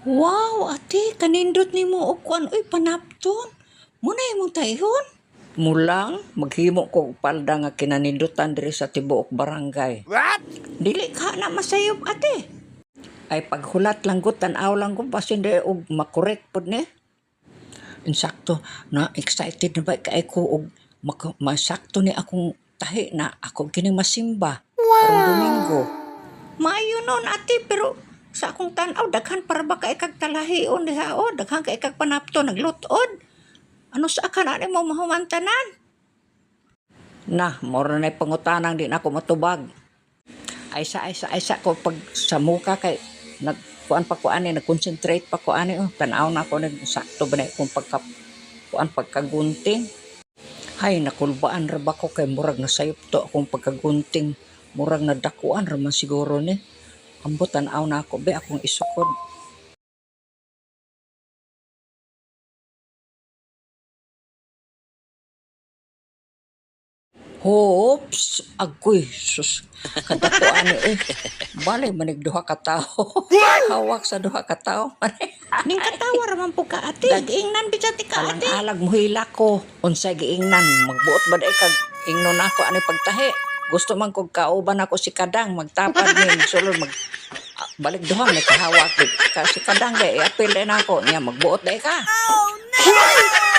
Wow, ate, kanindot ni mo og kuan uy panapton. Muna imong taihon. Mulang maghimo ko og palda nga kinanindutan diri sa tibuok barangay. What? Dili ka na masayop ate. Ay paghulat lang gud tan-aw lang ko basin di og makorek pod ni. Insakto na excited na ba kay ko og masakto ni akong tahi na ako kining masimba karong Domingo. Maayo nun ate pero sa akong tan-aw daghan para ba kay kag talahion diha o daghan kay kag panapto naglutod. Ano sa kana nimo mahumantanan? Nah, moro na pangutanang di na ako matubag. Aysa ko pag sa muka kay nagkuan pa ko ani nag-concentrate pa ko ani tan-aw na ako sakto ba na kung pagkagunting. Hay nakulbaan ra ba ko kay murag nasayop to akong pagkagunting. Murag nadakuan ra man siguro ni. Ambot tan-aw na ako be akong isukod. Hoops! Agoy! Sus! Kadako ani eh. Balay manig duha ka tao. Hawak sa duha ka tao. Ning katawa raman po ka ate. Dag-ingnan bisati ka ate. Alang-alag muhila ko. Unsay giingnan. Magbuot ba kag ingnon ako ani pagtahi. Gusto man kog kauban ako si Kadang. Magtapad ni sulod balik duha may kahawak. Si Kadang day. I-appeal din ako. Niya magbuot day ka. Oh no!